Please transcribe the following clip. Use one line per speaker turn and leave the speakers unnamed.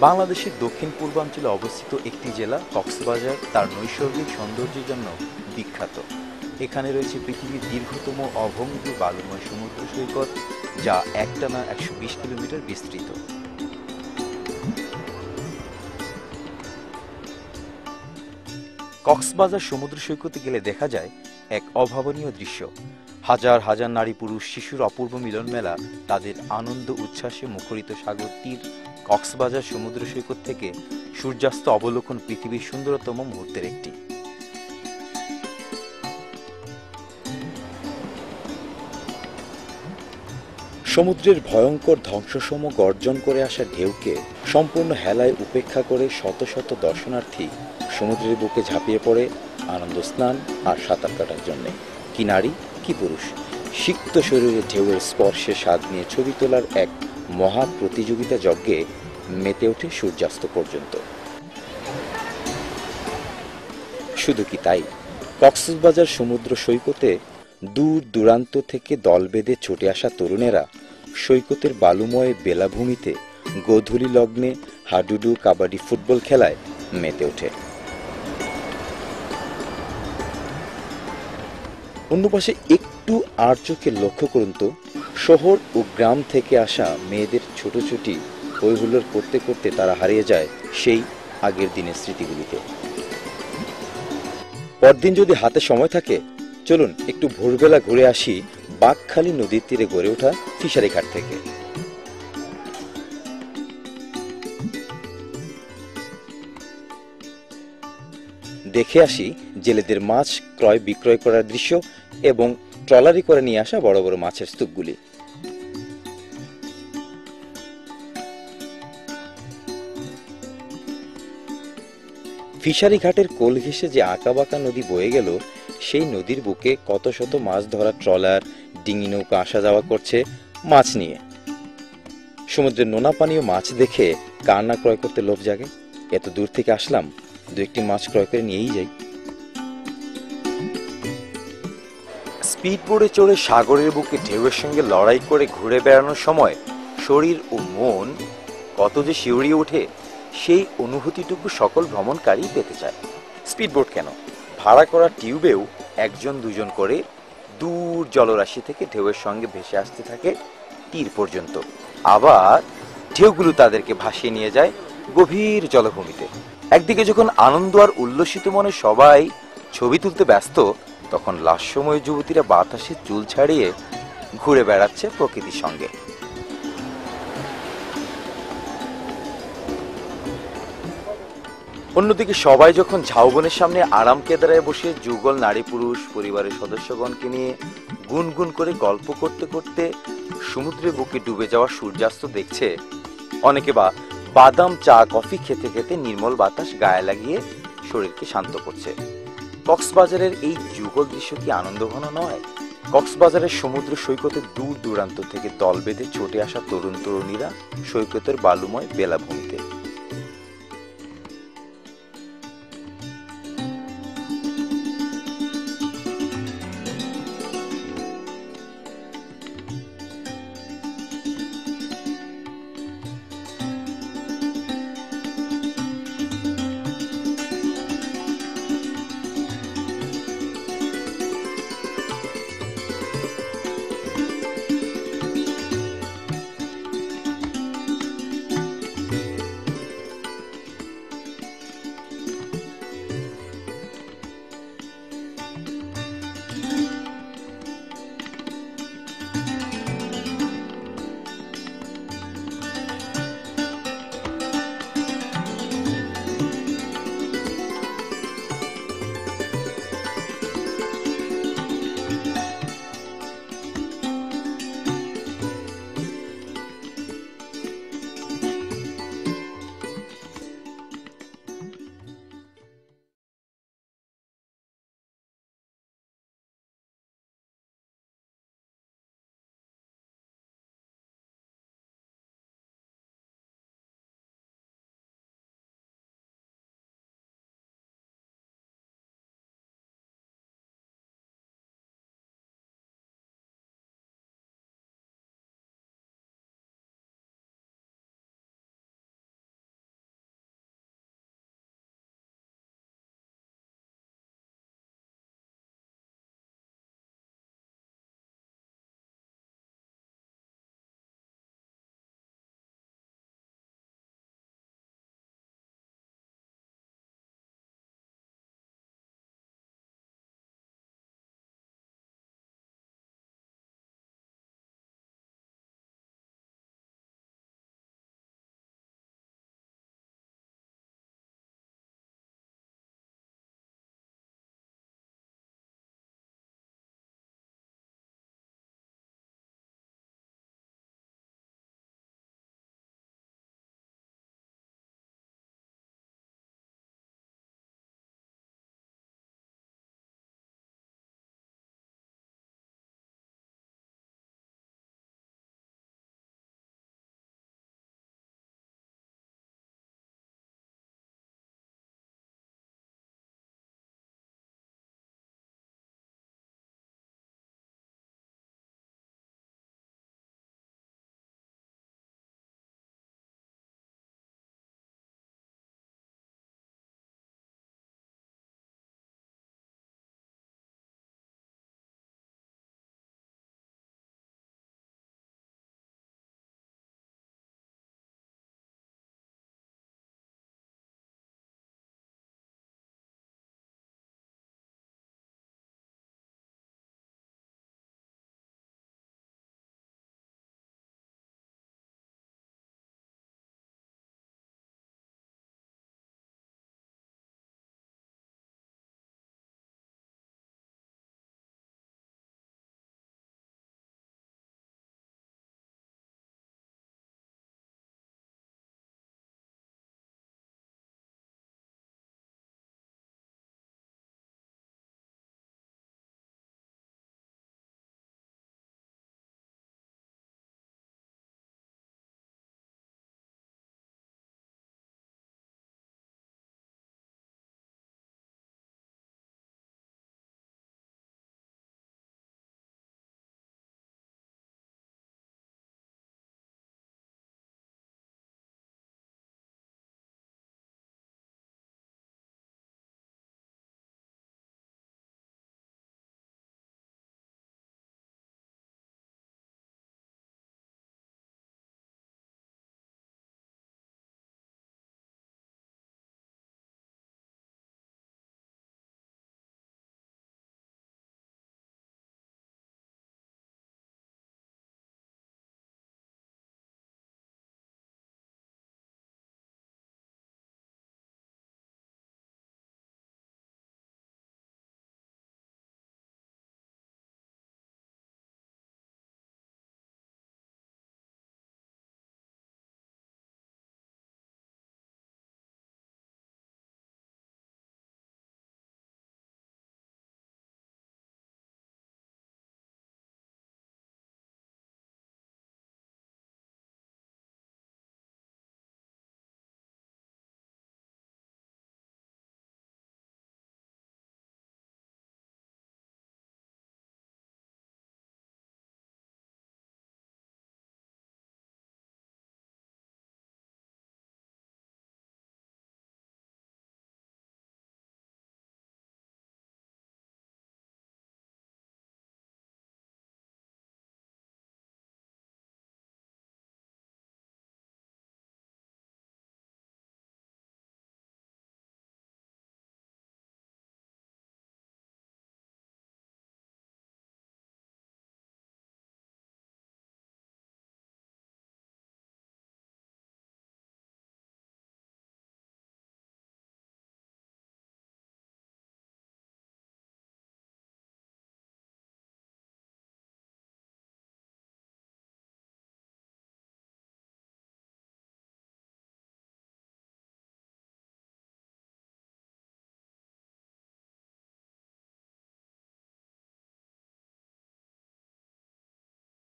বাংলাদেশের দক্ষিণ পূর্বাঞ্চলে অবস্থিত একটি জেলা কক্সবাজার তার নৈসর্গিক সৌন্দর্যের জন্য বিখ্যাত। এখানে রয়েছে পৃথিবীর দীর্ঘতম অভঙ্গুর বালুময় সমুদ্র সৈকত, যা একটানা 120 কিলোমিটার বিস্তৃত। কক্সবাজার সমুদ্র সৈকতে গেলে দেখা যায় এক অভাবনীয় দৃশ্য। হাজার হাজার নারী পুরুষ শিশুর অপূর্ব মিলন মেলা, তাদের আনন্দ উচ্ছ্বাসে মুখরিত সাগর তীর কক্সবাজার সমুদ্র সৈকত থেকে সূর্যাস্ত অবলোকন পৃথিবীর সুন্দরতম মুহূর্তের একটি। সমুদ্রের ভয়ঙ্কর ধ্বংসসম গর্জন করে আসা ঢেউকে সম্পূর্ণ হেলায় উপেক্ষা করে শত শত দর্শনার্থী সমুদ্রের বুকে ঝাঁপিয়ে পড়ে আনন্দ স্নান আর সাঁতার কাটার জন্য। কি নারী, কি পুরুষ, সিক্ত শরীরে ঢেউয়ের স্পর্শে স্বাদ নিয়ে ছবি তোলার এক মহা প্রতিযোগিতা যজ্ঞে মেতে ওঠে সূর্যাস্ত পর্যন্ত। শুধু কি তাই, কক্সবাজার সমুদ্র সৈকতে দূর দূরান্ত থেকে দল বেঁধে ছুটে আসা তরুণেরা সৈকতের বালুময় বেলাভূমিতে গোধূলি লগ্নে হাডুডু, কাবাডি, ফুটবল খেলায় মেতে ওঠে। অন্য পাশে একটু আর চোখে লক্ষ্য করুন তো, শহর ও গ্রাম থেকে আসা মেয়েদের ছোটাছুটি হইহুল্লোড় করতে করতে তারা হারিয়ে যায় সেই আগের দিনের স্মৃতিগুলিতে। পরদিন যদি হাতে সময় থাকে, চলুন একটু ভোরবেলা ঘুরে আসি বাঁকখালী নদীর তীরে গড়ে ওঠা ফিশারি ঘাট থেকে। দেখে আসি জেলেদের মাছ ক্রয় বিক্রয় করার দৃশ্য এবং ট্রলারি করে নিয়ে আসা বড় বড় মাছের স্তূপগুলি। ফিশারি ঘাটের কোল ঘেঁষে যে আঁকাবাঁকা নদী বয়ে গেল, সেই নদীর বুকে কত শত মাছ ধরা ট্রলার, ডিঙি নৌকা আসা যাওয়া করছে মাছ নিয়ে। সমুদ্রের নোনা পানীয় মাছ দেখে কার না ক্রয় করতে লোভ জাগে। এত দূর থেকে আসলাম, দু একটি মাছ ক্রয় করে নিয়েই যাই। স্পিডবোটে চড়ে সাগরের বুকে ঢেউয়ের সঙ্গে লড়াই করে ঘুরে বেড়ানোর সময় শরীর ও মন কত যে শিউরিয়ে ওঠে, সেই অনুভূতিটুকু সকল ভ্রমণকারী পেতে চায়। স্পিডবোট কেন, ভাড়া করা টিউবেও একজন দুজন করে দূর জলরাশি থেকে ঢেউয়ের সঙ্গে ভেসে আসতে থাকে তীর পর্যন্ত। আবার ঢেউগুলো তাদেরকে ভাসিয়ে নিয়ে যায় গভীর জলভূমিতে। একদিকে যখন আনন্দ আর উল্লসিত মনে সবাই ছবি তুলতে ব্যস্ত, তখন লাস্যময় যুবতীরা বাতাসে চুল ছাড়িয়ে ঘুরে বেড়াচ্ছে প্রকৃতির সঙ্গে। অন্যদিকে সবাই যখন ঝাউবনের সামনে আরাম কেদারায় বসে যুগল নারী পুরুষ পরিবারের সদস্যগণকে নিয়ে গুনগুন করে গল্প করতে করতে সমুদ্রের বুকে ডুবে যাওয়া সূর্যাস্ত দেখছে, অনেকে বা বাদাম চা কফি খেতে খেতে নির্মল বাতাস গায়ে লাগিয়ে শরীরকে শান্ত করছে। কক্সবাজারের এই যুগল দৃশ্য কি আনন্দঘন নয়? কক্সবাজারের সমুদ্র সৈকতে দূর দূরান্ত থেকে দল বেঁধে ছুটে আসা তরুণ তরুণীরা সৈকতের বালুময় বেলাভূমিতে